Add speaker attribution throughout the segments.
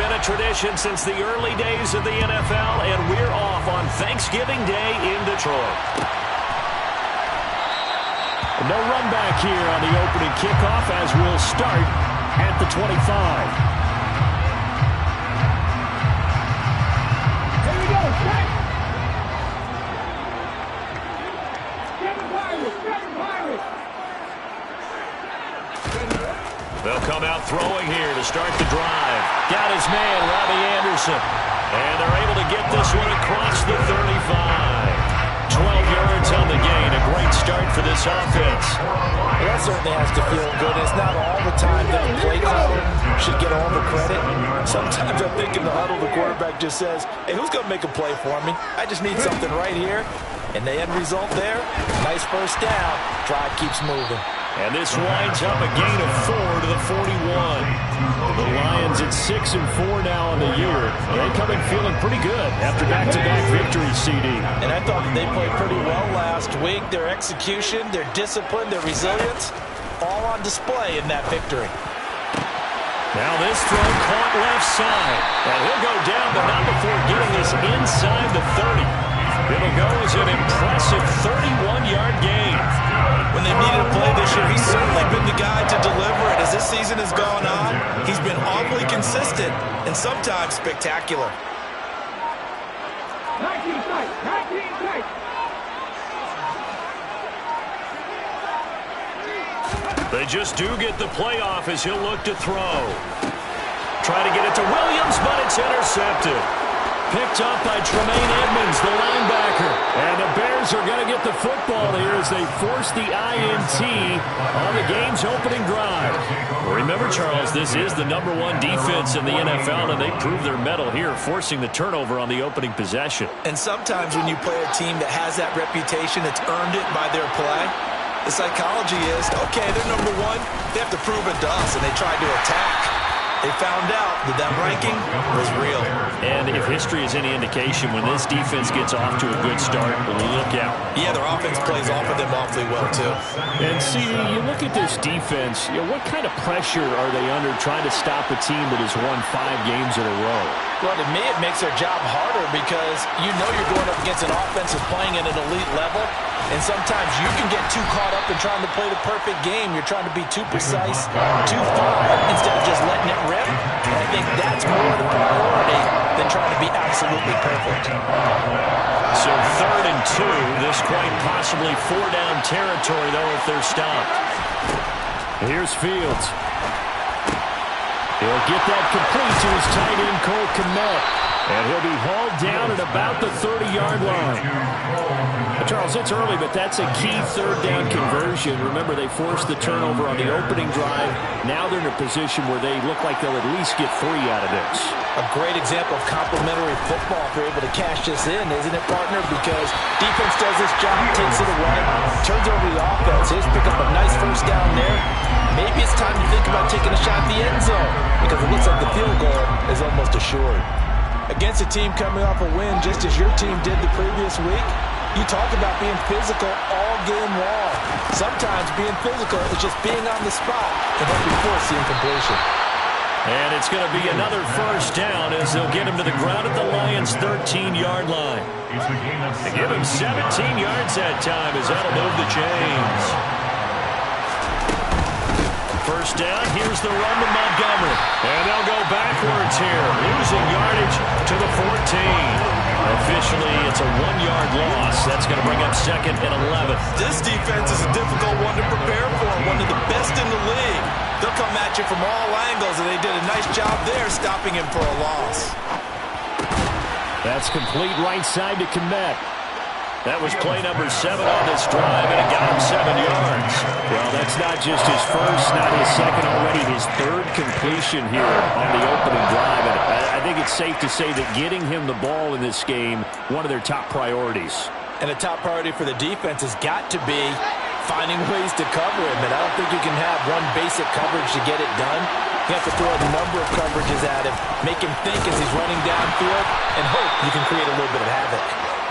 Speaker 1: been a tradition since the early days of the NFL, and we're off on Thanksgiving Day in Detroit. No run back here on the opening kickoff as we'll start at the 25.
Speaker 2: Here we go, set!
Speaker 1: They'll come out throwing here to start the drive. Got his man, Robbie Anderson. And they're able to get this one across the 35. 12 yards on the gain. A great start for this offense.
Speaker 3: Well, that certainly has to feel good. It's not all the time that a play caller should get all the credit. Sometimes I think in the huddle, the quarterback just says, hey, who's going to make a play for me? I just need something right here. And the end result there, nice first down. Drive keeps moving.
Speaker 1: And this winds up a gain of 4 to the 41. The Lions at 6-4 now on the year. They come in feeling pretty good after back-to-back victories, CD.
Speaker 3: And I thought that they played pretty well last week. Their execution, their discipline, their resilience, all on display in that victory.
Speaker 1: Now this throw caught left side. And he'll go down, but not before getting this inside the 30. It'll go as an impressive 31-yard gain.
Speaker 3: When they've needed a play this year, he's certainly been the guy to deliver it. As this season has gone on, he's been awfully consistent and sometimes spectacular.
Speaker 2: 19 tight, 19 tight.
Speaker 1: They just do get the playoff as he'll look to throw. Try to get it to Williams, but it's intercepted. Picked up by Tremaine Edmonds, the linebacker. And the Bears are going to get the football here as they force the INT on the game's opening drive. Remember, Charles, this is the #1 defense in the NFL, and they prove their mettle here, forcing the turnover on the opening possession.
Speaker 3: And sometimes when you play a team that has that reputation, it's earned it by their play. The psychology is, okay, they're #1. They have to prove it to us, and they tried to attack. They found out that that ranking was real.
Speaker 1: And if history is any indication, when this defense gets off to a good start, look out.
Speaker 3: Yeah, their offense plays off of them awfully well, too.
Speaker 1: And see, you look at this defense, what kind of pressure are they under trying to stop a team that has won 5 games in a row?
Speaker 3: Well, to me, it makes their job harder because you know you're going up against an offense that's playing at an elite level, and sometimes you can get too caught up in trying to play the perfect game. You're trying to be too precise, too far, instead of just letting it rip. And I think that's more the priority than trying to be absolutely perfect.
Speaker 1: So 3rd and 2, this quite possibly 4-down territory, though, if they're stopped. Here's Fields. He'll get that complete to his tight end, Cole Kmet. And he'll be hauled down at about the 30-yard line. Charles, it's early, but that's a key 3rd down conversion. Remember, they forced the turnover on the opening drive. Now they're in a position where they look like they'll at least get 3 out of this.
Speaker 3: A great example of complementary football if they're able to cash this in, isn't it, partner? Because defense does this job, takes it away, turns over the offense. Here's pick up a nice first down there. Maybe it's time to think about taking a shot at the end zone because it looks like the field goal is almost assured. Against a team coming off a win just as your team did the previous week, you talk about being physical all game long. Sometimes being physical is just being on the spot and help you force the incompletion.
Speaker 1: And it's going to be another first down as they'll get him to the ground at the Lions' 13-yard line. They give him 17 yards that time as that'll move the chains. First down, here's the run to Montgomery. And they'll go backwards here, losing yardage to the 14. Officially, it's a 1-yard loss. That's going to bring up 2nd and 11.
Speaker 3: This defense is a difficult one to prepare for, one of the best in the league. They'll come at you from all angles, and they did a nice job there stopping him for a loss.
Speaker 1: That's complete right side to Kmet. That was play number 7 on this drive, and it got him 7 yards. Well, that's not just his first, not his second already, his 3rd completion here on the opening drive. And I think it's safe to say that getting him the ball in this game, one of their top priorities.
Speaker 3: And a top priority for the defense has got to be finding ways to cover him. And I don't think you can have one basic coverage to get it done. You have to throw a number of coverages at him, make him think as he's running downfield, and hope you can create a little bit of havoc.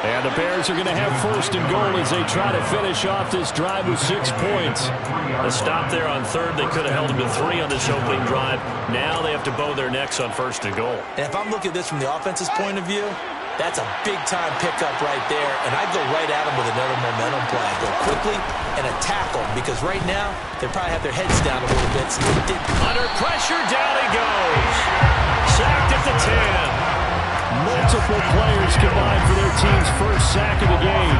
Speaker 1: And the Bears are going to have first and goal as they try to finish off this drive with 6 points. A stop there on third. They could have held them to 3 on this opening drive. Now they have to bow their necks on first and goal.
Speaker 3: And if I'm looking at this from the offense's point of view, that's a big-time pickup right there. And I'd go right at them with another momentum play. Go quickly and attack them because right now they probably have their heads down a little bit. So they did.
Speaker 1: Under pressure, down he goes. Sacked at the 10. Multiple players combined for their team's first sack of the game.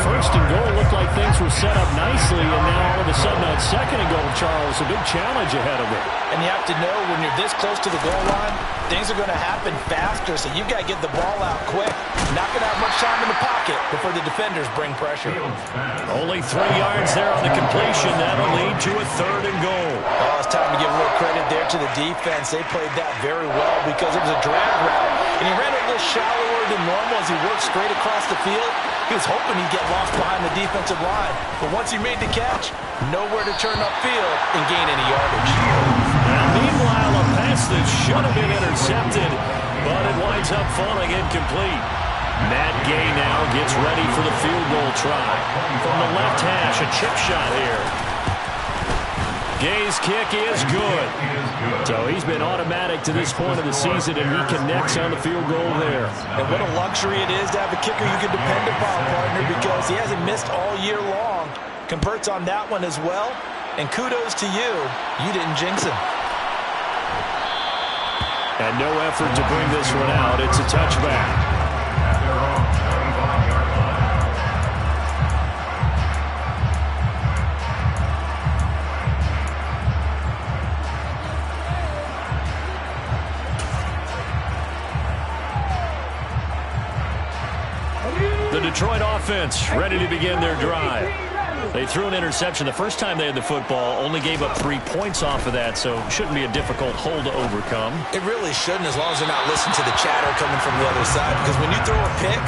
Speaker 1: First and goal looked like things were set up nicely, and now all of a sudden on second and goal, Charles, a big challenge ahead of it.
Speaker 3: And you have to know when you're this close to the goal line, things are going to happen faster, so you've got to get the ball out quick. Not going to have much time in the pocket before the defenders bring pressure.
Speaker 1: Only 3 yards there on the completion. That'll lead to a third and goal.
Speaker 3: Oh, it's time to give a little credit there to the defense. They played that very well because it was a drag route. And he ran a little shallower than normal as he worked straight across the field. He was hoping he'd get lost behind the defensive line. But once he made the catch, nowhere to turn upfield and gain any yardage.
Speaker 1: And meanwhile, a pass that should have been intercepted, but it winds up falling incomplete. Matt Gay now gets ready for the field goal try. From the left hash, a chip shot here. Gay's kick is good. So he's been automatic to this point of the season, and he connects on the field goal there.
Speaker 3: And what a luxury it is to have a kicker you can depend upon, partner, because he hasn't missed all year long. Converts on that one as well. And kudos to you. You didn't jinx him.
Speaker 1: And no effort to bring this one out. It's a touchback. The Detroit offense ready to begin their drive. They threw an interception the first time they had the football, only gave up 3 points off of that, so shouldn't be a difficult hole to overcome.
Speaker 3: It really shouldn't, as long as they're not listening to the chatter coming from the other side, because when you throw a pick,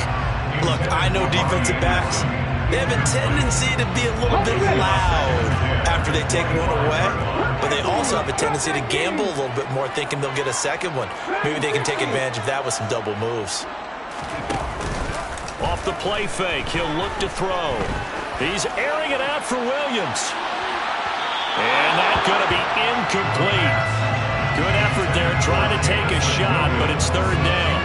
Speaker 3: look, I know defensive backs, they have a tendency to be a little bit loud after they take one away, but they also have a tendency to gamble a little bit more, thinking they'll get a second one. Maybe they can take advantage of that with some double moves.
Speaker 1: Off the play fake, he'll look to throw. He's airing it out for Williams. And that's going to be incomplete. Good effort there, trying to take a shot, but it's third down.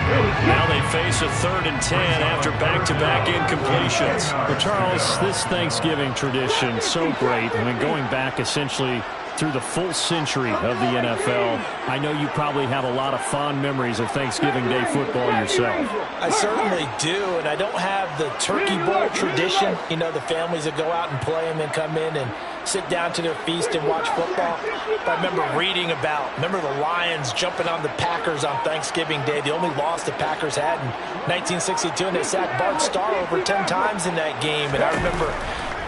Speaker 1: Now they face a 3rd and 10 after back-to-back incompletions.
Speaker 2: Well, Charles, this Thanksgiving tradition, so great. I mean, going back essentially through the full century of the NFL. I know you probably have a lot of fond memories of Thanksgiving Day football yourself.
Speaker 3: I certainly do, and I don't have the turkey bowl tradition. You know, the families that go out and play and then come in and sit down to their feast and watch football. But I remember reading remember the Lions jumping on the Packers on Thanksgiving Day, the only loss the Packers had in 1962, and they sacked Bart Starr over 10 times in that game. And I remember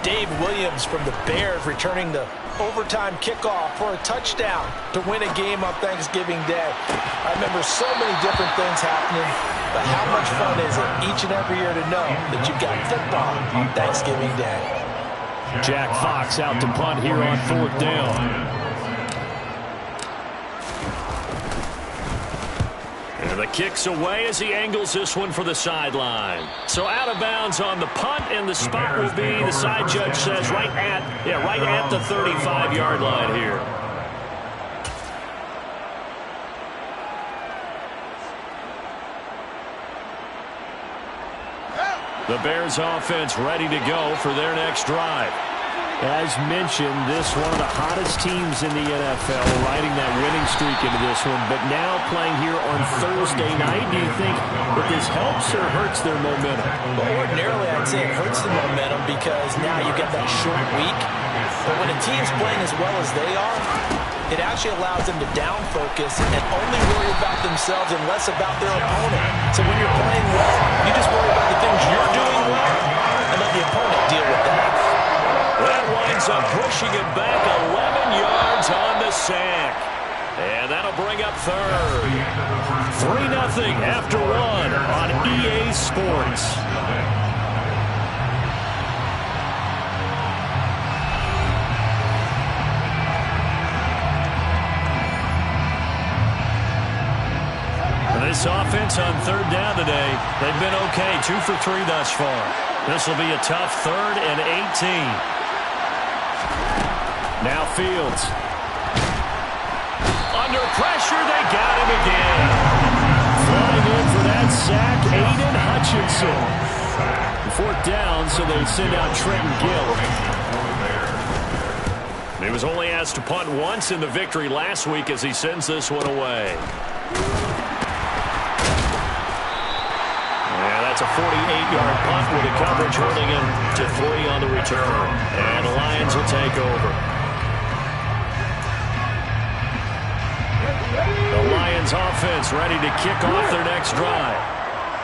Speaker 3: Dave Williams from the Bears returning the overtime kickoff for a touchdown to win a game on Thanksgiving Day. I remember so many different things happening, but how much fun is it each and every year to know that you've got football on Thanksgiving Day?
Speaker 2: Jack Fox out to punt here on 4th down.
Speaker 1: And the kick's away as he angles this one for the sideline. So out of bounds on the punt, and the spot will be, the side judge says, right at the 35-yard line here. The Bears offense ready to go for their next drive.
Speaker 2: As mentioned, this one of the hottest teams in the NFL, riding that winning streak into this one, but now playing here on Thursday night. Do you think that this helps or hurts their momentum?
Speaker 3: Well, ordinarily, I'd say it hurts the momentum because now you get that short week. But when a team's playing as well as they are, it actually allows them to down focus and only worry about themselves and less about their opponent. So when you're playing well, you just worry about the things you're doing well and let the opponent deal with that.
Speaker 1: That winds up pushing him back 11 yards on the sack. And that'll bring up third. 3-0 after one on EA Sports. this offense on third down today. They've been okay, 2 for 3 thus far. This will be a tough 3rd and 18.
Speaker 2: Now Fields.
Speaker 1: Under pressure, they got him again.
Speaker 2: Flying in for that sack, Aiden Hutchinson. 4th down, so they send out Trenton Gill.
Speaker 1: He was only asked to punt once in the victory last week as he sends this one away. Yeah, that's a 48-yard punt with the coverage holding him to 3 on the return. And the Lions will take over. The Lions offense ready to kick off their next drive.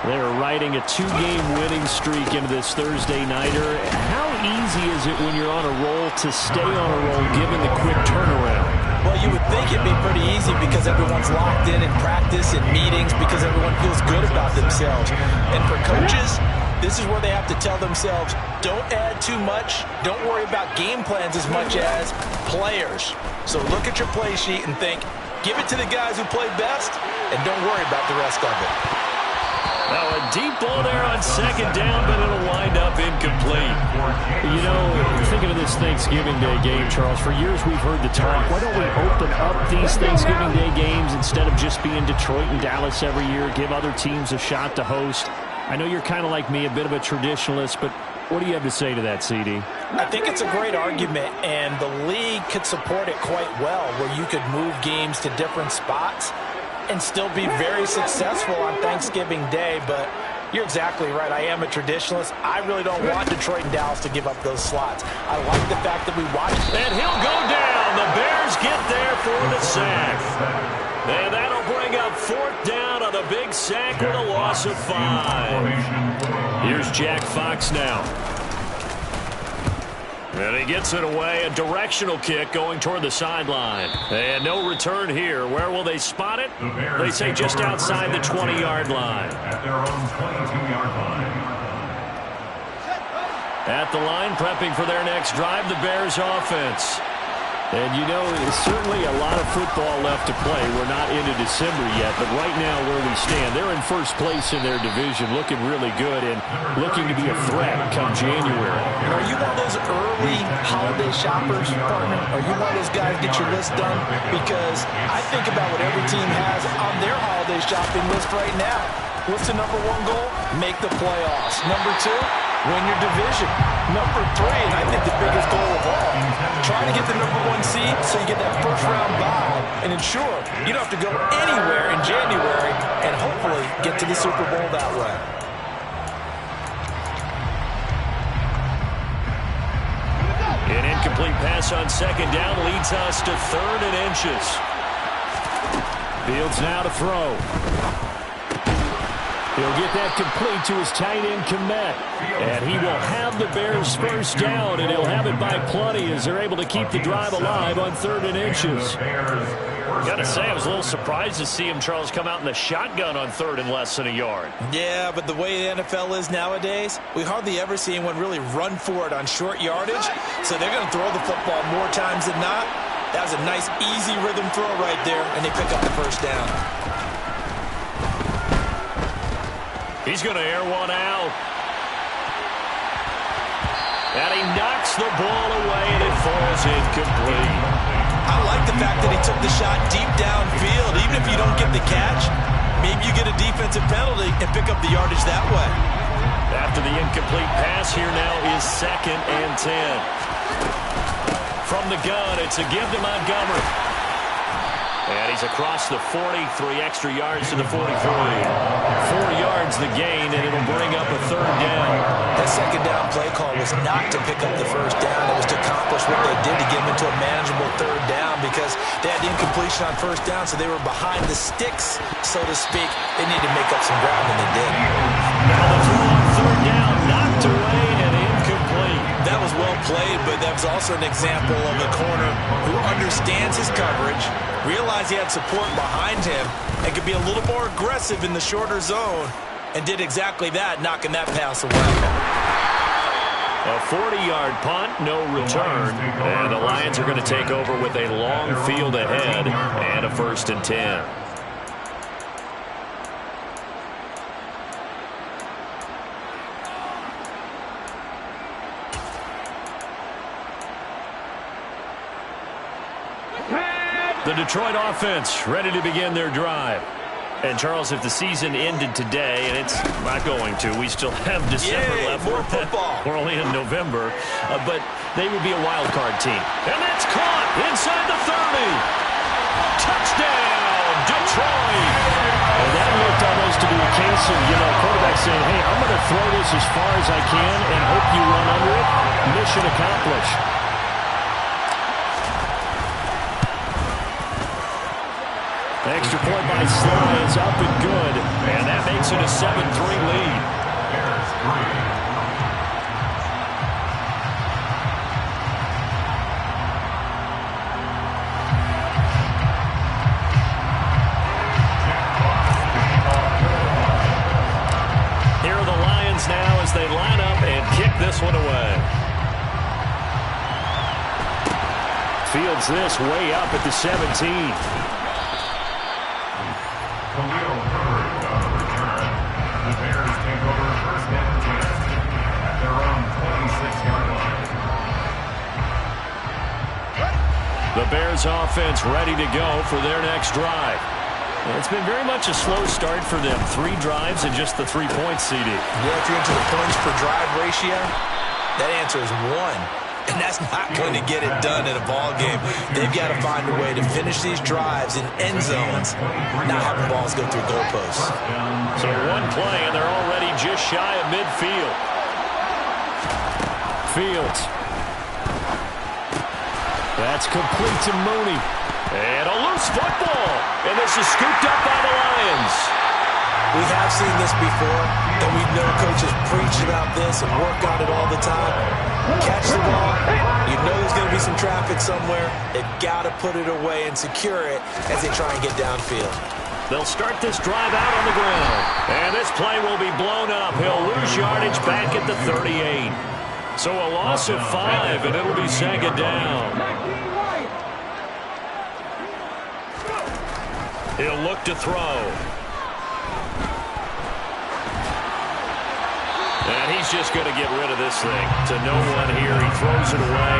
Speaker 2: They're riding a 2-game winning streak into this Thursday nighter. How easy is it when you're on a roll to stay on a roll given the quick turnaround?
Speaker 3: Well, you would think it'd be pretty easy because everyone's locked in practice and meetings because everyone feels good about themselves. And for coaches, this is where they have to tell themselves, don't add too much. Don't worry about game plans as much as players. So look at your play sheet and think, give it to the guys who play best and don't worry about the rest of it.
Speaker 1: Now a deep ball there on 2nd down, but it'll wind up incomplete.
Speaker 2: You know, thinking of this Thanksgiving Day game, Charles, for years we've heard the talk, why don't we open up these Thanksgiving Day games instead of just being Detroit and Dallas every year, give other teams a shot to host? I know you're kind of like me, a bit of a traditionalist, but what do you have to say to that, CD?
Speaker 3: I think it's a great argument, and the league could support it quite well, where you could move games to different spots and still be very successful on Thanksgiving Day. But you're exactly right. I am a traditionalist. I really don't want Detroit and Dallas to give up those slots. I like the fact that we watch.
Speaker 1: And he'll go down. The Bears get there for the sack. And that'll bring up 4th down on the big sack with a loss of 5. Here's Jack Fox now. And he gets it away, a directional kick going toward the sideline. And no return here. Where will they spot it? They say just outside the 20-yard line.
Speaker 4: At their own 22-yard line.
Speaker 1: At the line, prepping for their next drive, the Bears offense.
Speaker 2: And you know, there's certainly a lot of football left to play. We're not into December yet, but right now where we stand, they're in first place in their division, looking really good and looking to be a threat come January.
Speaker 3: Are you one of those early holiday shoppers, partner? Are you one of those guys get your list done? Because I think about what every team has on their holiday shopping list right now. What's the number 1 goal? Make the playoffs. Number 2, win your division. Number 3, and I think the biggest goal of all, trying to get the number 1 seed so you get that first-round bye and ensure you don't have to go anywhere in January and hopefully get to the Super Bowl that way.
Speaker 1: An incomplete pass on 2nd down leads us to 3rd and inches.
Speaker 2: Fields now to throw. He'll get that complete to his tight end, Kmet. And he will have the Bears first down, and he'll have it by plenty as they're able to keep the drive alive on 3rd and inches.
Speaker 1: Got to say, I was a little surprised to see him, Charles, come out in the shotgun on 3rd and less than a yard.
Speaker 3: Yeah, but the way the NFL is nowadays, we hardly ever see anyone really run for it on short yardage. So they're going to throw the football more times than not. That was a nice, easy rhythm throw right there, and they pick up the first down.
Speaker 1: He's going to air one out. And he knocks the ball away, and it falls incomplete.
Speaker 3: I like the fact that he took the shot deep downfield. Even if you don't get the catch, maybe you get a defensive penalty and pick up the yardage that way.
Speaker 1: After the incomplete pass, here now is 2nd and 10. From the gun, it's a give to Montgomery. And he's across the 40, 3 extra yards to the 43. 4 yards the gain, and it'll bring up a 3rd down.
Speaker 3: That 2nd down play call was not to pick up the first down. It was to accomplish what they did to get them into a manageable 3rd down because they had the incompletion on first down, so they were behind the sticks, so to speak. They needed to make up some ground, and they did.
Speaker 1: Now the throw on 3rd down, knocked away and incomplete.
Speaker 3: That was well played, but that was also an example of a corner who understands his coverage, realized he had support behind him, and could be a little more aggressive in the shorter zone, and did exactly that, knocking that pass away.
Speaker 1: A 40-yard punt, no return, and the Lions are going to take over with a long field ahead and a 1st and 10. The Detroit offense ready to begin their drive. And, Charles, if the season ended today, and it's not going to, we still have December left.
Speaker 3: More football.
Speaker 1: We're only in November, but they would be a wild card team. And that's caught inside the 30. Touchdown, Detroit.
Speaker 2: And that looked almost to be a case of, quarterback saying, hey, I'm going to throw this as far as I can and hope you run under it. Mission accomplished. Extra point by Sly is up and good.
Speaker 1: And that makes it a 7-3 lead. Here are the Lions now as they line up and kick this one away.
Speaker 2: Fields this way up at the 17.
Speaker 1: The Bears offense ready to go for their next drive. It's been very much a slow start for them. 3 drives and just the 3 points, CD.
Speaker 3: Yeah, if you're into the points per drive ratio, that answer is 1. And that's not going to get it done in a ball game. They've got to find a way to finish these drives in end zones, not having balls go through goalposts.
Speaker 1: So 1 play, and they're already just shy of midfield.
Speaker 2: Fields. That's complete to Mooney.
Speaker 1: And a loose football. And this is scooped up by the Lions.
Speaker 3: We have seen this before, and we know coaches preach about this and work on it all the time. Catch the ball. You know there's going to be some traffic somewhere. They've got to put it away and secure it as they try and get downfield.
Speaker 1: They'll start this drive out on the ground. And this play will be blown up. He'll lose yardage back at the 38. So a loss of 5, and it'll be second down. He'll look to throw. And he's just going to get rid of this thing. To no one here. He throws it away.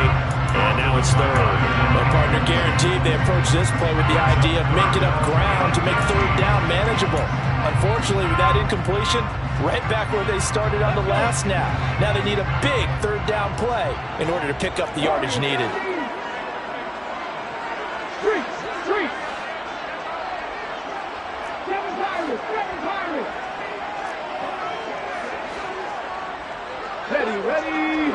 Speaker 1: And now it's third.
Speaker 3: Well, partner, guaranteed they approach this play with the idea of making up ground to make third down manageable. Unfortunately, with that incompletion, right back where they started on the last snap. Now they need a big third down play in order to pick up the yardage needed.
Speaker 5: Ready.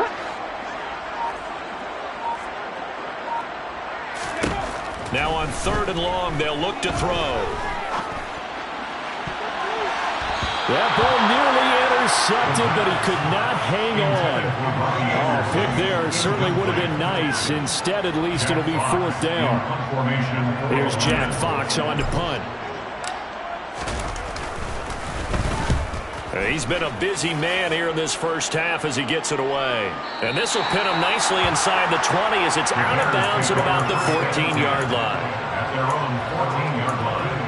Speaker 1: Now on 3rd and long, they'll look to throw.
Speaker 2: That ball nearly intercepted, but he could not hang on. Oh, pick there certainly would have been nice. Instead, at least, it'll be 4th down. Here's Jack Fox on to punt.
Speaker 1: He's been a busy man here in this first half as he gets it away. And this will pin him nicely inside the 20 as it's out of bounds at about the 14-yard line.
Speaker 4: At their own 14-yard line.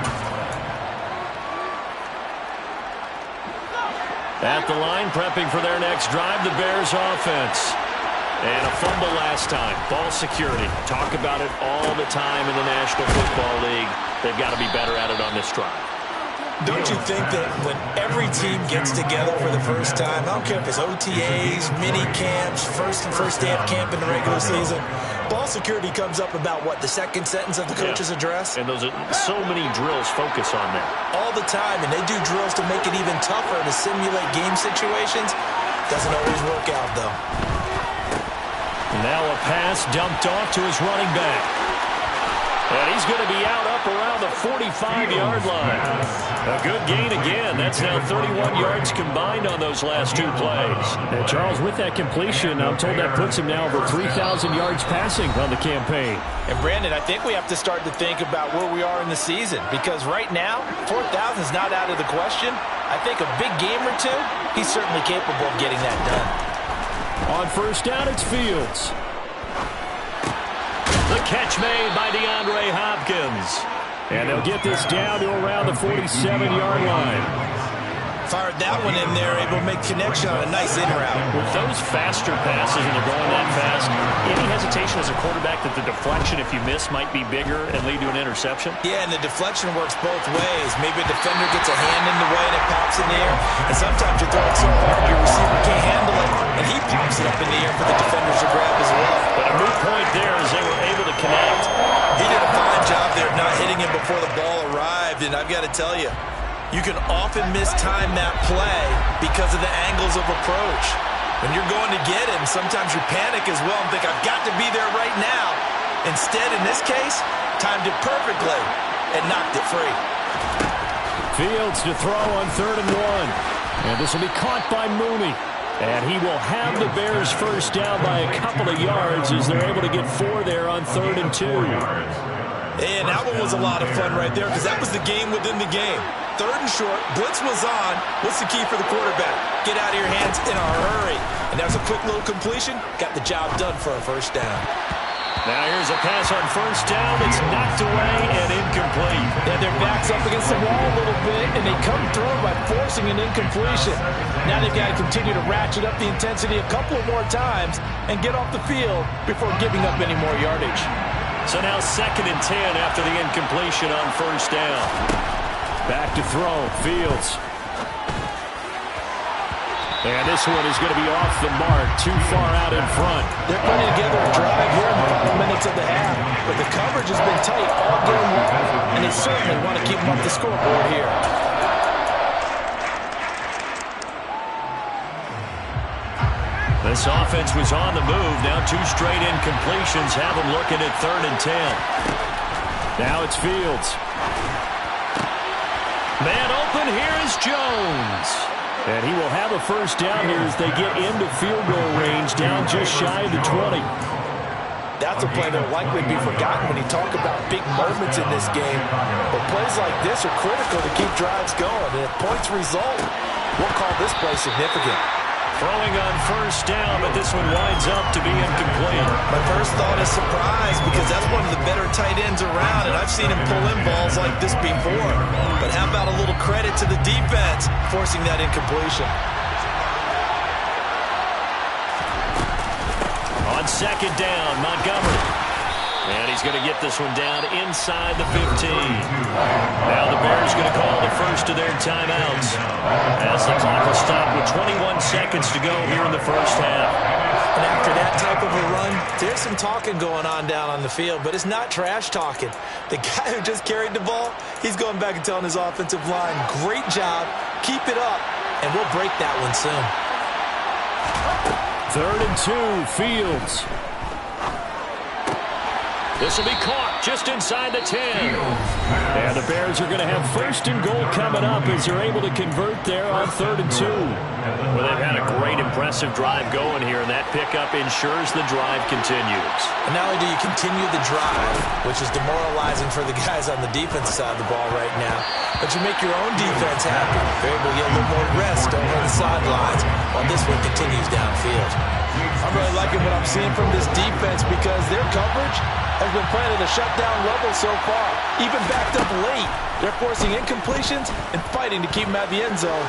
Speaker 1: At the line, prepping for their next drive, the Bears offense. And a fumble last time. Ball security. Talk about it all the time in the National Football League. They've got to be better at it on this drive.
Speaker 3: Don't you think that when every team gets together for the first time, I don't care if it's OTAs, mini camps, first day of camp in the regular season, ball security comes up about, what, the second sentence of the coach's address?
Speaker 1: And those are so many drills focus on that.
Speaker 3: All the time, and they do drills to make it even tougher to simulate game situations. Doesn't always work out, though.
Speaker 1: Now a pass dumped off to his running back. And he's going to be out up around the 45-yard line. A good gain again. That's now 31 yards combined on those last 2 plays.
Speaker 2: And Charles, with that completion, I'm told that puts him now over 3,000 yards passing on the campaign.
Speaker 3: And Brandon, I think we have to start to think about where we are in the season, because right now, 4,000 is not out of the question. I think a big game or two, he's certainly capable of getting that done.
Speaker 2: On first down, it's Fields.
Speaker 1: The catch made by DeAndre Hopkins.
Speaker 2: And they'll get this down to around the 47-yard line.
Speaker 3: Fired that one in there, able to make connection on a nice in route.
Speaker 2: With those faster passes and they're going that fast, any hesitation as a quarterback that the deflection, if you miss, might be bigger and lead to an interception?
Speaker 3: Yeah, and the deflection works both ways. Maybe a defender gets a hand in the way and it pops in the air. And sometimes you're throwing so hard your receiver can't handle it, and he pops it up in the air for the defenders to grab as well.
Speaker 2: But a moot point there as they were able to connect.
Speaker 3: He did a fine job there of not hitting him before the ball arrived, and I've got to tell you, you can often mistime that play because of the angles of approach. When you're going to get him, sometimes you panic as well and think, I've got to be there right now. Instead, in this case, timed it perfectly and knocked it free.
Speaker 2: Fields to throw on 3rd and 1. And this will be caught by Mooney. And he will have the Bears first down by a couple of yards as they're able to get 4 there on 3rd and 2.
Speaker 3: And that one was a lot of fun right there because that was the game within the game. 3rd and short, blitz was on. What's the key for the quarterback? Get out of your hands in a hurry. And that was a quick little completion. Got the job done for a first down.
Speaker 2: Now here's a pass on 1st down. It's knocked away and incomplete.
Speaker 3: Yeah, their back's up against the wall a little bit, and they come through by forcing an incompletion. Now they've got to continue to ratchet up the intensity a couple of more times and get off the field before giving up any more yardage.
Speaker 2: So now 2nd and 10 after the incompletion on 1st down. Back to throw, Fields. And this one is going to be off the mark, too far out in front.
Speaker 3: They're putting together a drive here in the final minutes of the half, but the coverage has been tight all game long, and they certainly want to keep them up the scoreboard here.
Speaker 2: This offense was on the move. Now 2 straight incompletions have them looking at 3rd and 10. Now it's Fields. Man open, here is Jones. And he will have a first down here as they get into field goal range, down just shy of the 20.
Speaker 3: That's a play that will likely be forgotten when you talk about big moments in this game. But plays like this are critical to keep drives going. And if points result, we'll call this play significant.
Speaker 2: Throwing on 1st down, but this one winds up to be incomplete.
Speaker 3: My first thought is surprise because that's one of the better tight ends around, and I've seen him pull in balls like this before. But how about a little credit to the defense forcing that incompletion?
Speaker 2: On 2nd down, Montgomery. And he's going to get this one down inside the 15. Now the Bears going to call the first of their timeouts as the clock will stop with 21 seconds to go here in the first half.
Speaker 3: And after that type of a run, there's some talking going on down on the field, but it's not trash talking. The guy who just carried the ball, he's going back and telling his offensive line, great job, keep it up, and we'll break that one soon.
Speaker 2: 3rd and 2, Fields. This will be caught just inside the 10. And the Bears are going to have 1st and goal coming up as they're able to convert there on 3rd and 2. Well, they've had a great, impressive drive going here, and that pickup ensures the drive continues.
Speaker 3: And not only do you continue the drive, which is demoralizing for the guys on the defensive side of the ball right now, but you make your own defense happy. They're able to get a little more rest over the sidelines while this one continues downfield. I'm really liking what I'm seeing from this defense because their coverage has been playing at a shutdown level so far. Even backed up late, they're forcing incompletions and fighting to keep him out of the end zone.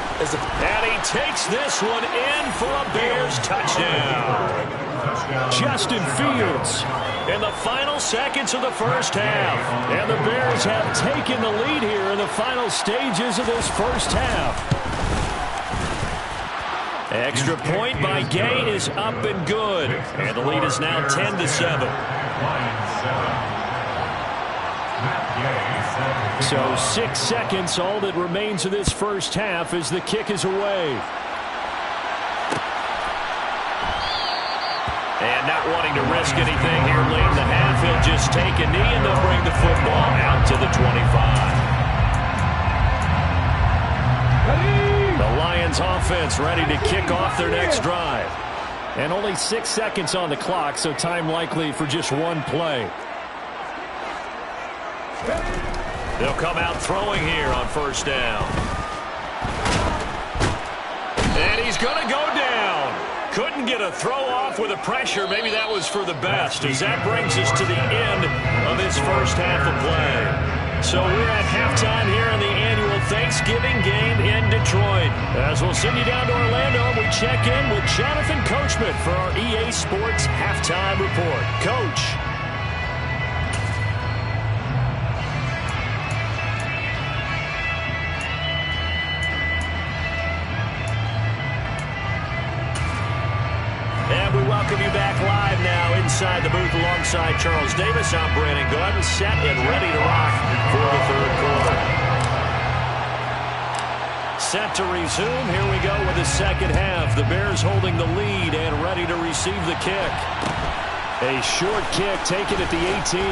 Speaker 2: And he takes this one in for a Bears touchdown. Justin Fields in the final seconds of the first half. And the Bears have taken the lead here in the final stages of this first half. Extra point by Gay is up and good. And the lead is now 10-7. So 6 seconds, all that remains of this first half as the kick is away. And not wanting to risk anything here late in the half, he'll just take a knee and they'll bring the football out to the 25. The Lions offense ready to kick off their next drive. And only 6 seconds on the clock, so time likely for just one play. They'll come out throwing here on 1st down. And he's going to go down. Couldn't get a throw off with the pressure. Maybe that was for the best, as that brings us to the end of this first half of play. So we're at halftime here in the annual Thanksgiving game in
Speaker 1: Detroit. As we'll send you down to Orlando, and we check in with Jonathan Coachman for our EA Sports Halftime Report. Coach. And we welcome you back live now inside the booth alongside Charles Davis. I'm Brandon Gaudin, set and ready to rock for the third quarter. Set to resume. Here we go with the second half. The Bears holding the lead and ready to receive the kick. A short kick taken at the 18.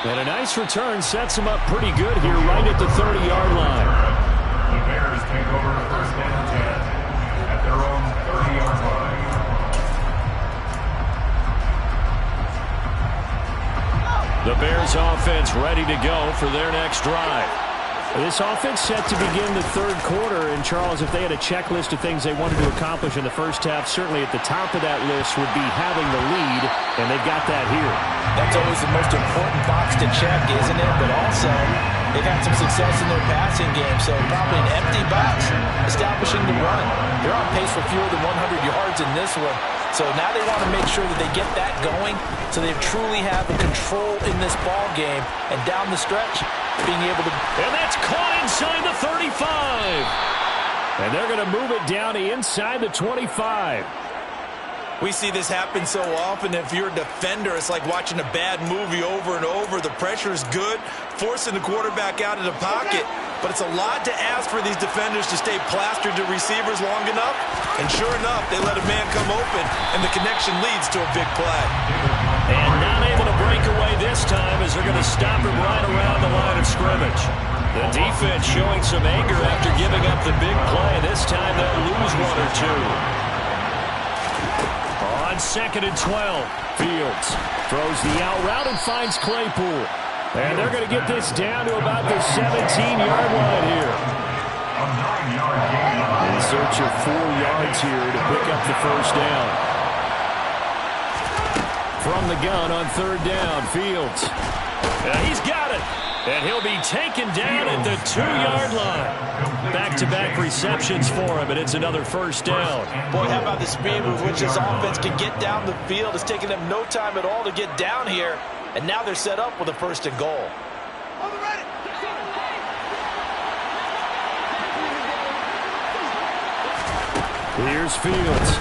Speaker 1: And a nice return sets them up pretty good here right at the 30-yard line.
Speaker 4: The Bears take over first and 10 at their own 30-yard line.
Speaker 1: The Bears offense ready to go for their next drive.
Speaker 2: This offense set to begin the third quarter, and Charles, if they had a checklist of things they wanted to accomplish in the first half, certainly at the top of that list would be having the lead, and they've got that here.
Speaker 3: That's always the most important box to check, isn't it? But also, they've had some success in their passing game, so probably an empty box, establishing the run. They're on pace for fewer than 100 yards in this one. So now they want to make sure that they get that going so they truly have the control in this ball game. And down the stretch, being able to...
Speaker 1: And that's caught inside the 35.
Speaker 2: And they're going to move it down to inside the 25.
Speaker 3: We see this happen so often. If you're a defender, it's like watching a bad movie over and over. The pressure is good, forcing the quarterback out of the pocket. But it's a lot to ask for these defenders to stay plastered to receivers long enough. And sure enough, they let a man come open, and the connection leads to a big play.
Speaker 1: And not able to break away this time as they're going to stop him right around the line of scrimmage. The defense showing some anger after giving up the big play. This time they'll lose one or two. On 2nd and 12, Fields throws the out route and finds Claypool. And they're going to get this down to about the 17-yard line here.
Speaker 4: A 9-yard gain.
Speaker 2: In search of 4 yards here to pick up the first down. From the gun on 3rd down, Fields.
Speaker 1: He's got it. And he'll be taken down at the 2-yard line. Back-to-back receptions for him, and it's another first down.
Speaker 3: Boy, how about the speed with which this offense can get down the field? It's taken them no time at all to get down here. And now they're set up with a 1st and goal.
Speaker 1: Here's Fields.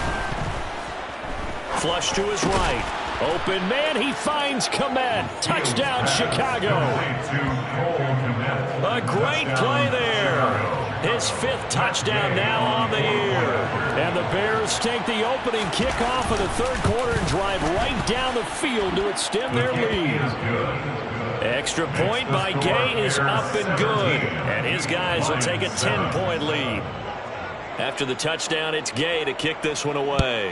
Speaker 1: Flush to his right. Open man, he finds Komet. Touchdown, Chicago. A great play there. His 5th touchdown now on the year. And the Bears take the opening kickoff of the 3rd quarter and drive right down the field to extend their lead. Extra point by Gay is up and good. And his guys will take a 10-point lead. After the touchdown, it's Gay to kick this one away.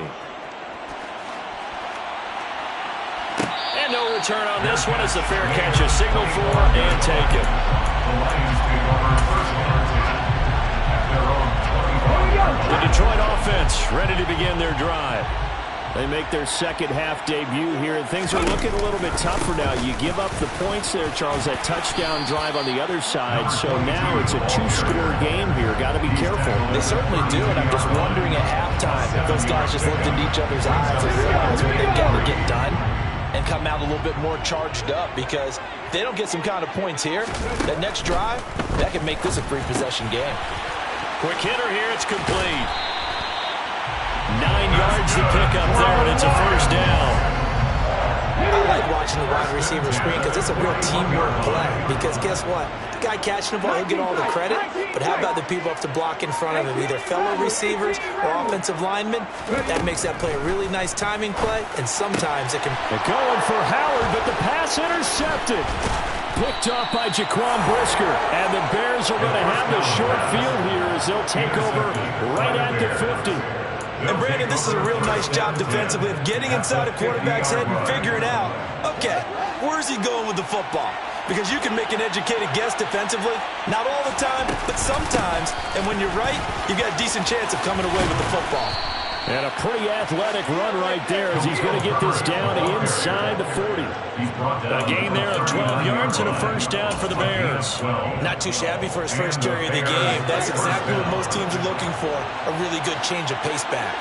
Speaker 1: And no return on this one as the fair catch is signaled for and taken. The Detroit offense ready to begin their drive.
Speaker 2: They make their second half debut here, and things are looking a little bit tougher now. You give up the points there, Charles, that touchdown drive on the other side. So now it's a 2-score game here. Got to be careful.
Speaker 3: They certainly do, and I'm just wondering at halftime if those guys just looked into each other's eyes and realized what they've got to get done and come out a little bit more charged up, because if they don't get some kind of points here, that next drive, that could make this a 3-possession game.
Speaker 1: Quick hitter here, it's complete. 9 yards to pick up there, and it's a first down.
Speaker 5: I like watching the wide receiver screen because it's a real teamwork play. Because guess what? The guy catching the ball, he'll get all the credit. But how about the people up to block in front of him, either fellow receivers or offensive linemen? That makes that play a really nice timing play, and sometimes it can...
Speaker 2: They're going for Howard, but the pass intercepted. Picked off by Jaquan Brisker. And the Bears are going to have the short field here as they'll take over right at the 50.
Speaker 3: And Brandon, this is a real nice job defensively of getting inside a quarterback's head and figuring out, okay, where's he going with the football? Because you can make an educated guess defensively, not all the time, but sometimes. And when you're right, you've got a decent chance of coming away with the football.
Speaker 2: And a pretty athletic run right there as he's going to get this down inside the 40.
Speaker 1: A gain there of 12 yards and a first down for the Bears.
Speaker 5: Not too shabby for his first carry of the game. That's exactly what most teams are looking for, a really good change of pace back.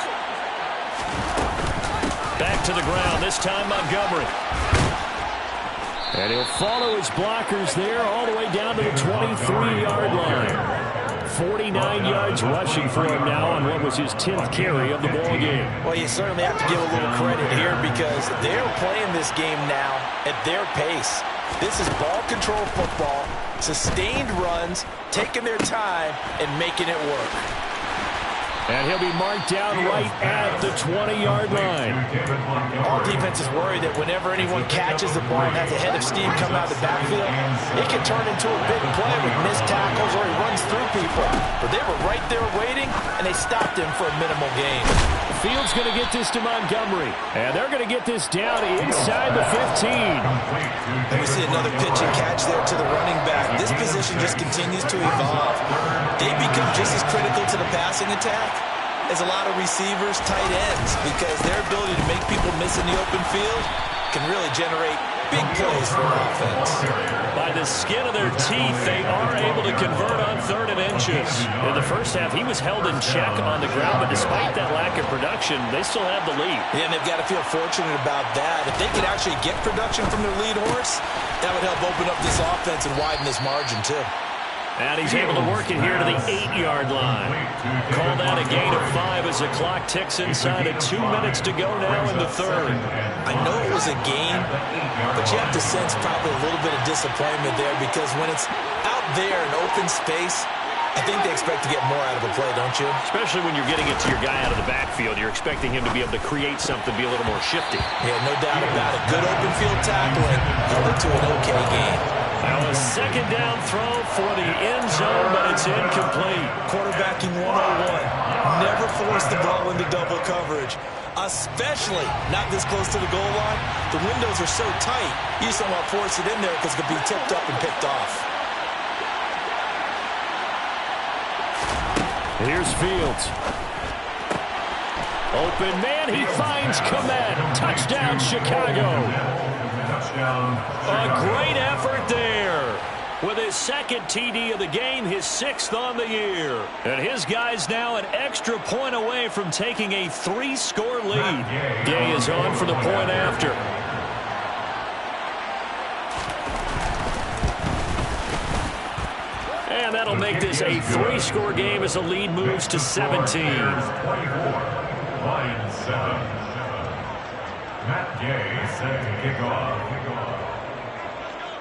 Speaker 1: Back to the ground, this time Montgomery.
Speaker 2: And he'll follow his blockers there all the way down to the 23-yard line. 49 yards rushing for him now on what was his 10th carry of the ball game.
Speaker 5: Well, you certainly have to give a little credit here because they're playing this game now at their pace. This is ball control football, sustained runs, taking their time, and making it work.
Speaker 2: And he'll be marked down right at the 20-yard line.
Speaker 5: All defenses worry that whenever anyone catches the ball and has a head of steam come out of the backfield, it can turn into a big play with missed tackles or he runs through people. But they were right there waiting, and they stopped him for a minimal gain.
Speaker 2: Fields going to get this to Montgomery. And they're going to get this down inside the 15.
Speaker 5: And we see another pitch and catch there to the running back. This position just continues to evolve. They become just as critical to the passing attack as a lot of receivers, tight ends, because their ability to make people miss in the open field can really generate big plays for an offense.
Speaker 1: By the skin of their teeth, they are able to convert on 3rd and inches.
Speaker 2: In the first half, he was held in check on the ground, but despite that lack of production, they still have the lead.
Speaker 5: Yeah, and they've got to feel fortunate about that. If they could actually get production from their lead horse, that would help open up this offense and widen this margin, too.
Speaker 1: And he's able to work it here to the 8-yard line. Call that a gain of 5 as the clock ticks inside of 2 minutes to go now in the 3rd.
Speaker 5: I know it was a gain, but you have to sense probably a little bit of disappointment there because when it's out there in open space, I think they expect to get more out of a play, don't you?
Speaker 1: Especially when you're getting it to your guy out of the backfield. You're expecting him to be able to create something, be a little more shifty.
Speaker 5: Yeah, no doubt about it. Good open field tackling held it to an okay game.
Speaker 1: Now a 2nd down throw for the end zone, but it's incomplete.
Speaker 5: Quarterbacking 101. Never force the ball into double coverage, especially not this close to the goal line. The windows are so tight, you just don't want to force it in there because it could be tipped up and picked off.
Speaker 2: Here's Fields. Open man, he finds Komet. Touchdown, Chicago.
Speaker 1: A great effort there. With his 2nd TD of the game, his 6th on the year. And his guy's now an extra point away from taking a 3-score lead. Gay is on for the point after. And that'll make this a 3-score game as the lead moves to 17.
Speaker 4: Matt Gay set to kick off.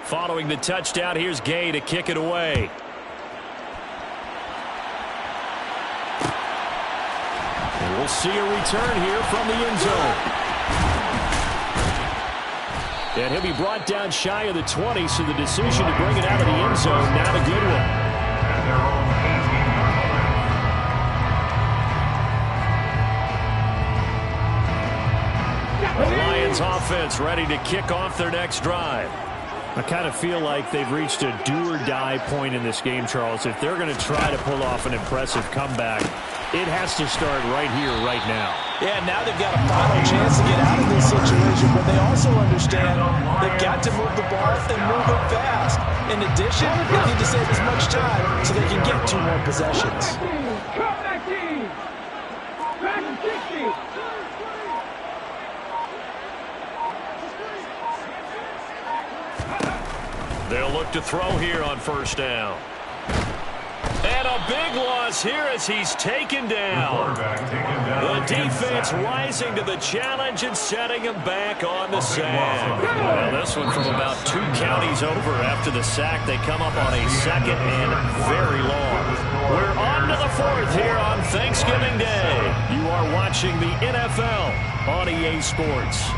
Speaker 1: Following the touchdown, here's Gay to kick it away.
Speaker 2: And we'll see a return here from the end zone. And he'll be brought down shy of the 20, so the decision to bring it out of the end zone, not a good one.
Speaker 1: The Lions offense ready to kick off their next drive.
Speaker 2: I kind of feel like they've reached a do-or-die point in this game, Charles. If they're going to try to pull off an impressive comeback, it has to start right here, right now.
Speaker 5: Yeah, now they've got a final chance to get out of this situation, but they also understand they've got to move the ball and move it fast. In addition, they need to save as much time so they can get 2 more possessions.
Speaker 1: They'll look to throw here on 1st down. And a big loss here as he's taken down. The defense rising to the challenge and setting him back on the sack. Well, this one from about 2 counties over after the sack. They come up on a 2nd and very long. We're on to the 4th here on Thanksgiving Day. You are watching the NFL on EA Sports.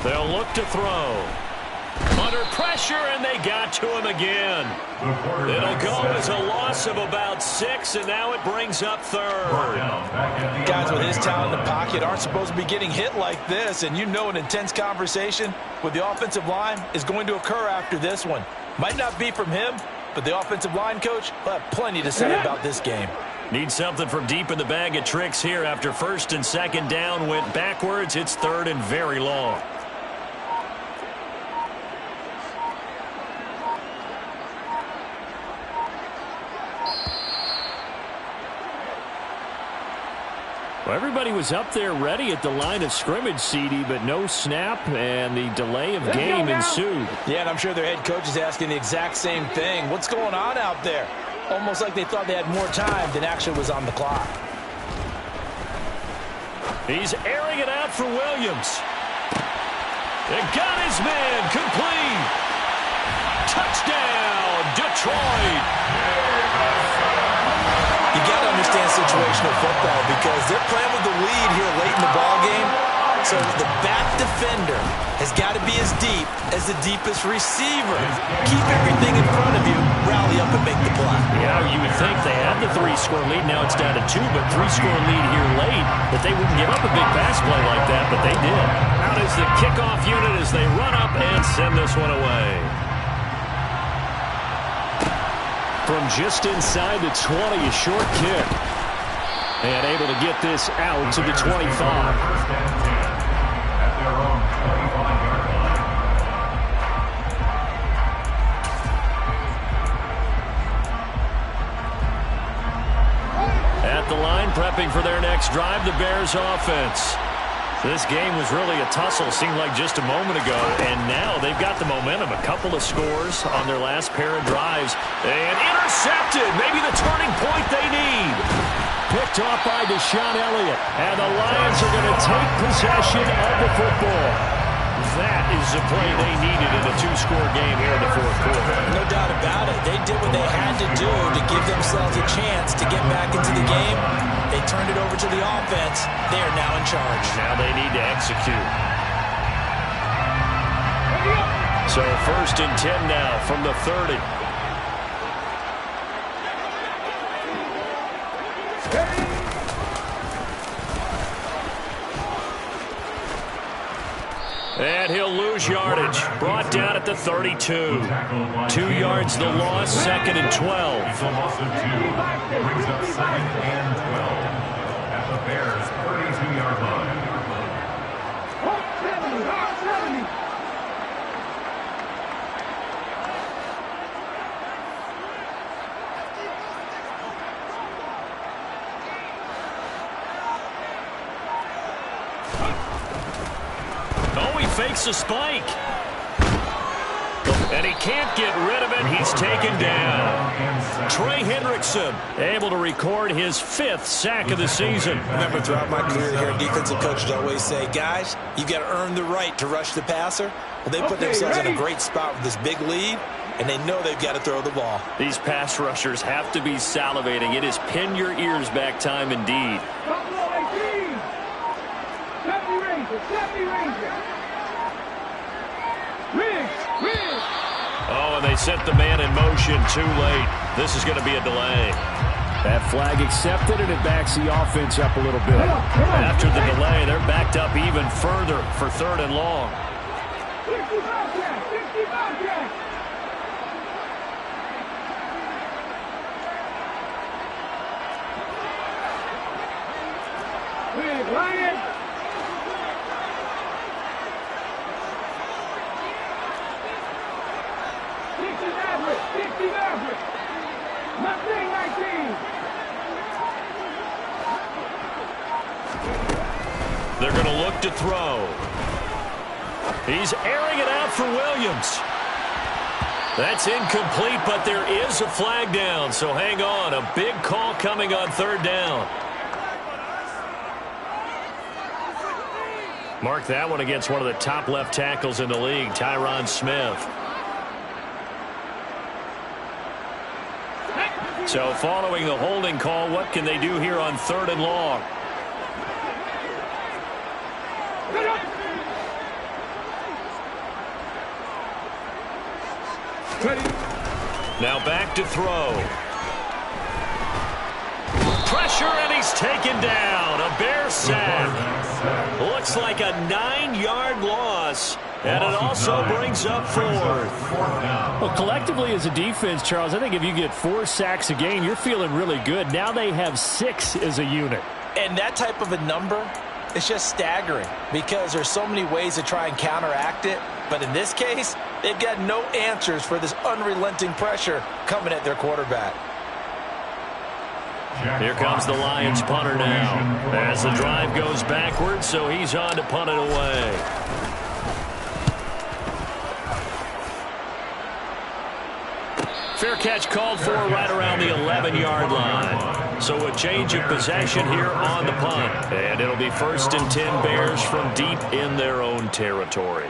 Speaker 1: They'll look to throw. Under pressure, and they got to him again. It'll go as a loss of about 6, and now it brings up third.
Speaker 3: Guys with his talent in the pocket aren't supposed to be getting hit like this, and you know an intense conversation with the offensive line is going to occur after this one. Might not be from him, but the offensive line coach will have plenty to say about this game.
Speaker 1: Need something from deep in the bag of tricks here after first and second down went backwards. It's third and very long.
Speaker 2: Well, everybody was up there ready at the line of scrimmage, CD, but no snap, and the delay of game ensued.
Speaker 3: Yeah, and I'm sure their head coach is asking the exact same thing. What's going on out there? Almost like they thought they had more time than actually was on the clock.
Speaker 1: He's airing it out for Williams. It got his man complete. Touchdown, Detroit.
Speaker 3: You got to understand situational football because they're playing with the lead here late in the ballgame. So the back defender has got to be as deep as the deepest receiver. Keep everything in front of you, rally up and make the play.
Speaker 2: Yeah, you would think they had the 3-score lead. Now it's down to 2, but 3-score lead here late. That they wouldn't give up a big pass play like that, but they did.
Speaker 1: Out is the kickoff unit as they run up and send this one away.
Speaker 2: From just inside the 20, a short kick. And able to get this out to the 25.
Speaker 1: At the line, prepping for their next drive, the Bears offense. This game was really a tussle, seemed like just a moment ago, and now they've got the momentum. A couple of scores on their last pair of drives. And intercepted, maybe the turning point they need.
Speaker 2: Picked off by Deshaun Elliott, and the Lions are going to take possession of the football.
Speaker 1: That is the play they needed in a 2-score game here in the fourth quarter.
Speaker 3: No doubt about it. They did what they had to do to give themselves a chance to get back into the game. They turned it over to the offense. They are now in charge.
Speaker 1: Now they need to execute. So first and 10 now from the 30. And he'll lose yardage. Brought down at the 32. 2 yards the loss, second and 12.
Speaker 4: It's a loss of 2. Brings up second and 12 at the Bears' 32-yard line.
Speaker 1: Fakes a spike. And he can't get rid of it. He's taken down. Trey Hendrickson able to record his 5th sack of the season.
Speaker 3: Remember, throughout my career here, defensive coaches always say, guys, you got to earn the right to rush the passer. Well, they put themselves in a great spot with this big lead, and they know they've got to throw the ball.
Speaker 1: These pass rushers have to be salivating. It is pin your ears back time indeed. Oh, and they set the man in motion too late. This is going to be a delay.
Speaker 2: That flag accepted, and it backs the offense up a little bit.
Speaker 1: After the delay, they're backed up even further for third and long. They're going to look to throw. He's airing it out for Williams. That's incomplete, but there is a flag down, so hang on. A big call coming on third down. Mark that one against one of the top left tackles in the league, Tyron Smith. So following the holding call, what can they do here on 3rd and long? Now back to throw. Pressure, and he's taken down. A Bear sack. Looks like a 9-yard loss. And it also brings up 4th.
Speaker 2: Well, collectively as a defense, Charles, I think if you get 4 sacks a game, you're feeling really good. Now they have 6 as a unit.
Speaker 5: And that type of a number is just staggering because there's so many ways to try and counteract it. But in this case, they've got no answers for this unrelenting pressure coming at their quarterback.
Speaker 1: Here comes the Lions punter now. As the drive goes backwards, so he's on to punt it away. Fair catch called for right around the 11-yard line. So a change of possession here on the punt. And it'll be 1st and 10 Bears from deep in their own territory.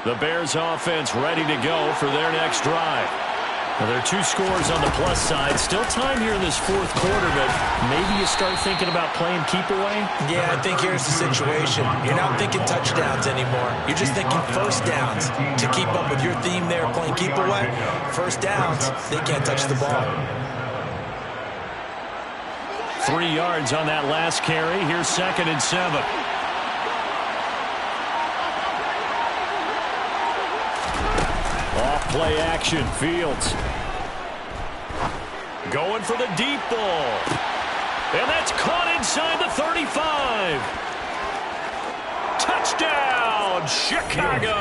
Speaker 1: The Bears offense ready to go for their next drive. Now, there are 2 scores on the plus side. Still time here in this 4th quarter, but maybe you start thinking about playing keep away?
Speaker 5: Yeah, I think here's the situation. You're not thinking touchdowns anymore. You're just thinking first downs. To keep up with your theme there, playing keep away, first downs, they can't touch the ball.
Speaker 1: 3 yards on that last carry. Here's 2nd and 7. Play action, Fields. Going for the deep ball. And that's caught inside the 35. Touchdown, Chicago.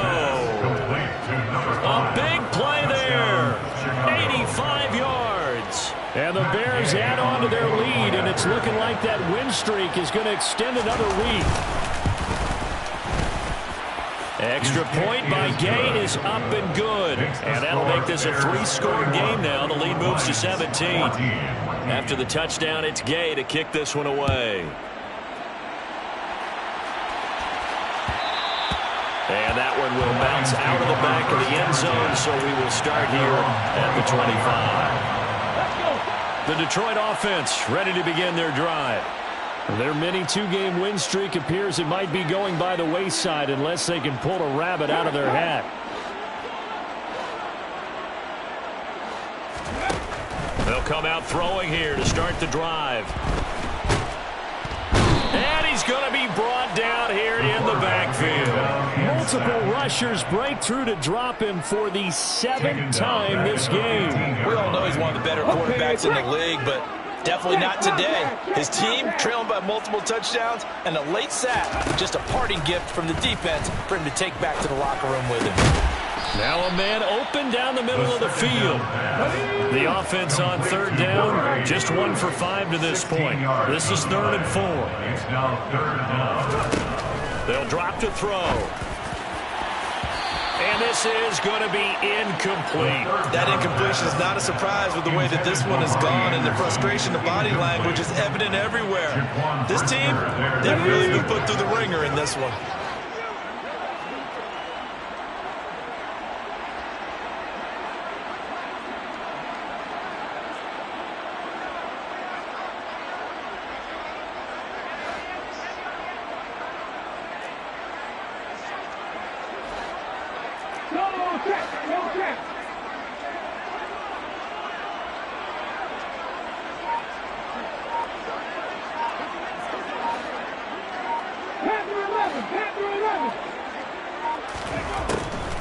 Speaker 1: A big play there. 85 yards. And the Bears add on to their lead, and it's looking like that win streak is going to extend another week. Extra point by Gay is up and good. And that'll make this a 3-score game now. The lead moves to 17. After the touchdown, it's Gay to kick this one away. And that one will bounce out of the back of the end zone, so we will start here at the 25. The Detroit offense ready to begin their drive. Their mini 2-game win streak appears it might be going by the wayside unless they can pull a rabbit out of their hat. They'll come out throwing here to start the drive. And he's going to be brought down here in the backfield. Multiple rushers break through to drop him for the 7th time this game.
Speaker 5: We all know he's one of the better quarterbacks in the league, but definitely not today. His team trailing by multiple touchdowns and a late sack. Just a parting gift from the defense for him to take back to the locker room with him.
Speaker 1: Now a man open down the middle of the field. The offense on 3rd down, just 1 for 5 to this point. This is 3rd and 4.
Speaker 4: It's now 3rd down.
Speaker 1: They'll drop to throw. And this is going to be incomplete.
Speaker 5: That incompletion is not a surprise with the way that this one has gone, and the frustration, the body language is evident everywhere. This team, they've really been put through the ringer in this one.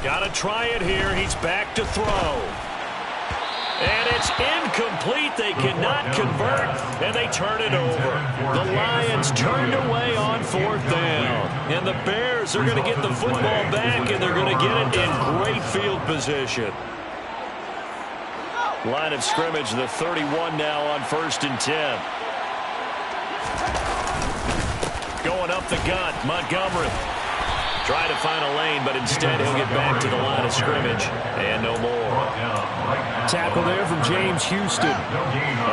Speaker 1: Got to try it here. He's back to throw. And it's incomplete. They cannot convert, and they turn it over. The Lions turned away on 4th down. And the Bears are going to get the football back, and they're going to get it in great field position. Line of scrimmage, the 31 now on 1st and 10. Going up the gut, Montgomery. Try to find a lane, but instead he'll get back to the line of scrimmage. And no more. Tackle there from James Houston.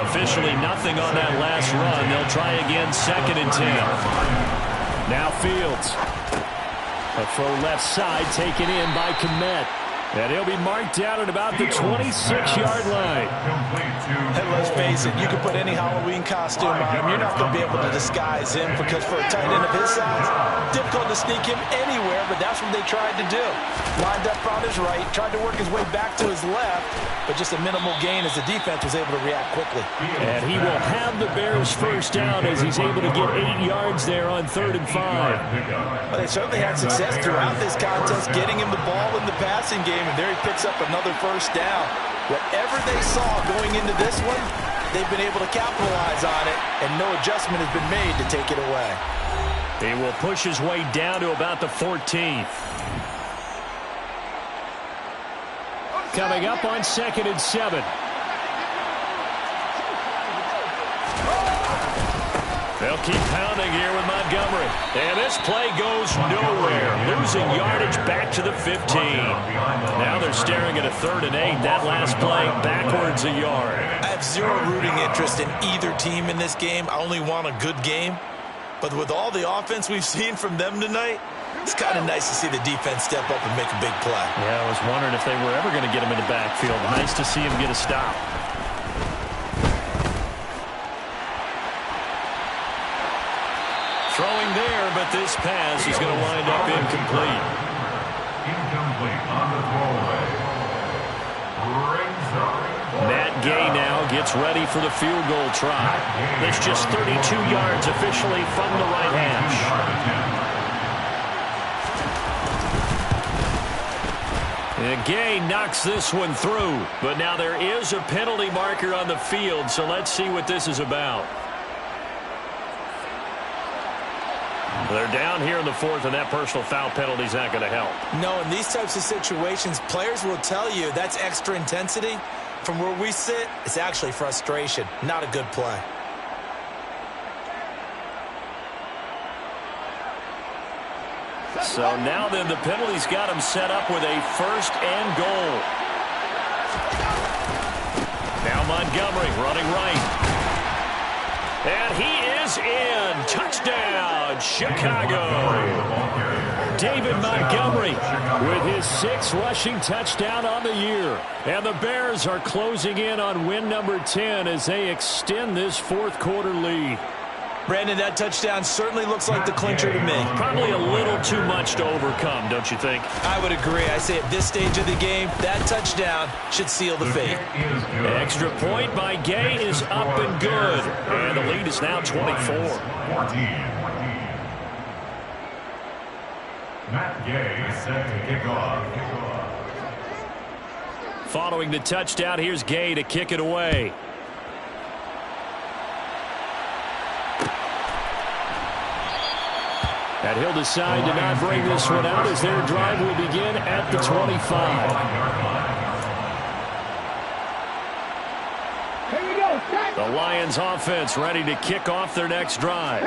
Speaker 1: Officially nothing on that last run. They'll try again, 2nd and 10. Now Fields.
Speaker 2: A throw left side taken in by Kmet. And he'll be marked down at about the 26-yard line.
Speaker 3: And let's face it, you can put any Halloween costume on him. You're not going to be able to disguise him because for a tight end of his size, difficult to sneak him anywhere, but that's what they tried to do. Lined up on his right, tried to work his way back to his left, but just a minimal gain as the defense was able to react quickly.
Speaker 2: And he will have the Bears first down as he's able to get 8 yards there on 3rd and 5.
Speaker 3: Well, they certainly had success throughout this contest, getting him the ball in the passing game, and there he picks up another first down. Whatever they saw going into this one, they've been able to capitalize on it, and no adjustment has been made to take it away.
Speaker 2: He will push his way down to about the 14th. Coming up on 2nd and 7. They'll keep pounding here with Montgomery. And this play goes nowhere. Losing yardage back to the 15. Now they're staring at a 3rd and 8. That last play backwards a yard.
Speaker 3: I have zero rooting interest in either team in this game. I only want a good game. But with all the offense we've seen from them tonight, it's kind of nice to see the defense step up and make a big play.
Speaker 2: Yeah, I was wondering if they were ever going to get him in the backfield. Nice to see him get a stop. Throwing there, but this pass is going to wind up incomplete.
Speaker 4: Incomplete on the throwaway. Brings up.
Speaker 2: Matt Gay now gets ready for the field goal try. That's just 32 yards officially from the right hash. And Gay knocks this one through, but now there is a penalty marker on the field, so let's see what this is about. They're down here in the 4th, and that personal foul penalty is not going to help.
Speaker 3: No, in these types of situations, players will tell you that's extra intensity. From where we sit, it's actually frustration, not a good play.
Speaker 2: So now then the penalty's got him set up with a 1st and goal. Now Montgomery running right. And he is in. Touchdown, Chicago. David Montgomery with his 6th rushing touchdown on the year. And the Bears are closing in on win number 10 as they extend this 4th quarter lead.
Speaker 3: Brandon, that touchdown certainly looks like the clincher to me.
Speaker 2: Probably a little too much to overcome, don't you think?
Speaker 3: I would agree. I say at this stage of the game, that touchdown should seal the fate.
Speaker 2: Extra point by Gay is up and good. And the lead is now 24.
Speaker 4: Matt Gay set to kick off.
Speaker 2: Following the touchdown, here's Gay to kick it away. And he'll decide to not bring this one out as their drive will begin at the 25. The Lions offense ready to kick off their next drive.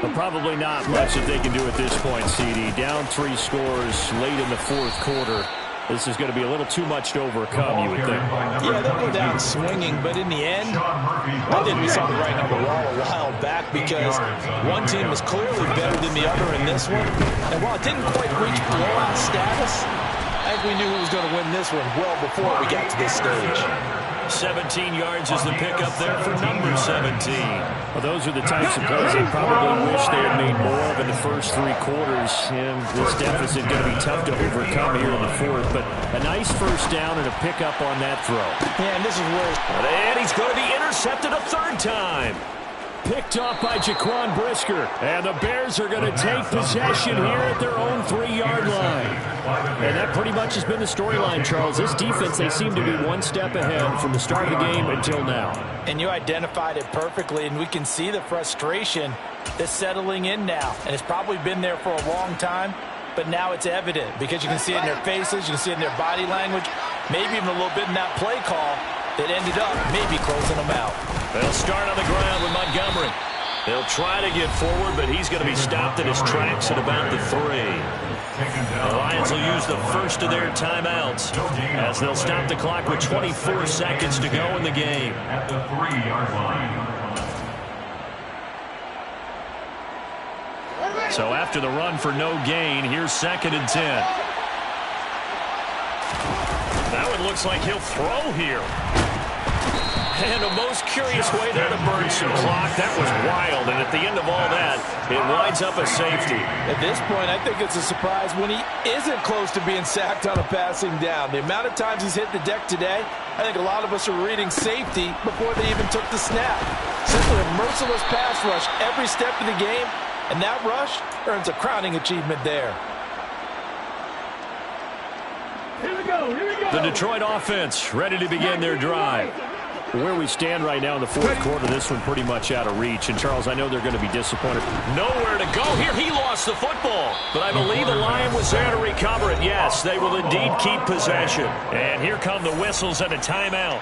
Speaker 2: But probably not much that they can do at this point, CD. Down 3 scores late in the 4th quarter. This is going to be a little too much to overcome, you would think.
Speaker 3: Yeah, they'll go down swinging, but in the end, I think we saw the writing on the wall a while back because one team is clearly better than the other in this one. And while it didn't quite reach blowout status, I think we knew who was going to win this one well before we got to this stage.
Speaker 2: 17 yards is the pickup there for number 17. Well, those are the types of plays they probably wish they had made more of in the first 3 quarters. And this deficit going to be tough to overcome here in the 4th. But a nice first down and a pickup on that throw.
Speaker 3: Yeah, and this is where...
Speaker 2: And he's going to be intercepted a 3rd time. Picked off by Jaquan Brisker. And the Bears are going to take possession here at their own 3-yard line. And that pretty much has been the storyline, Charles. This defense, they seem to be one step ahead from the start of the game until now.
Speaker 3: And you identified it perfectly, and we can see the frustration that's settling in now. And it's probably been there for a long time, but now it's evident because you can see it in their faces, you can see it in their body language, maybe even a little bit in that play call that ended up maybe closing them out.
Speaker 2: They'll start on the ground with Montgomery. They'll try to get forward, but he's going to be stopped in his tracks at about the 3. The Lions will use the first of their timeouts as they'll stop the clock with 24 seconds to go in the game.
Speaker 4: At the 3-yard line.
Speaker 2: So after the run for no gain, here's 2nd and 10. That one looks like he'll throw here.
Speaker 1: And a most curious way there to burn some clock. That was wild, and at the end of all that, it winds up a safety.
Speaker 3: At this point, I think it's a surprise when he isn't close to being sacked on a passing down. The amount of times he's hit the deck today, I think a lot of us are reading safety before they even took the snap. Simply a merciless pass rush every step of the game, and that rush earns a crowning achievement there.
Speaker 4: Here we go.
Speaker 2: The Detroit offense ready to begin their drive. Where we stand right now in the 4th quarter, this one pretty much out of reach. And, Charles, I know they're going to be disappointed.
Speaker 1: Nowhere to go here. He lost the football. But I believe the Lion was there to recover it. Yes, they will indeed keep possession.
Speaker 2: And here come the whistles and a timeout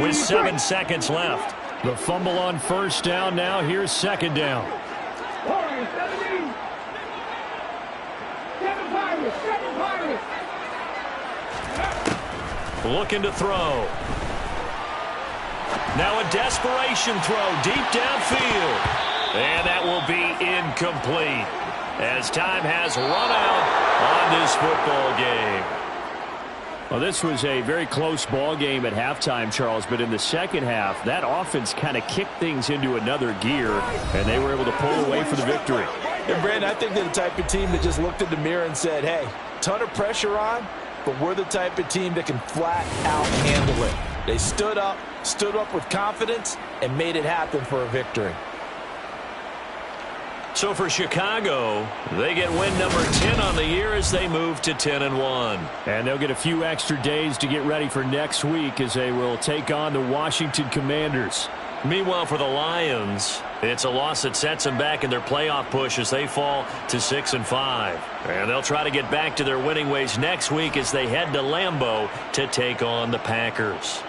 Speaker 2: with 7 seconds left. The fumble on 1st down now. Here's 2nd down.
Speaker 1: Looking to throw. Now a desperation throw deep downfield. And that will be incomplete as time has run out on this football game.
Speaker 2: Well, this was a very close ball game at halftime, Charles, but in the second half, that offense kind of kicked things into another gear, and they were able to pull away for the victory.
Speaker 3: And, Brandon, I think they're the type of team that just looked in the mirror and said, hey, ton of pressure on, but we're the type of team that can flat out handle it. They stood up with confidence, and made it happen for a victory.
Speaker 1: So for Chicago, they get win number 10 on the year as they move to 10-1.
Speaker 2: And they'll get a few extra days to get ready for next week as they will take on the Washington Commanders.
Speaker 1: Meanwhile, for the Lions, it's a loss that sets them back in their playoff push as they fall to 6-5. And they'll try to get back to their winning ways next week as they head to Lambeau to take on the Packers.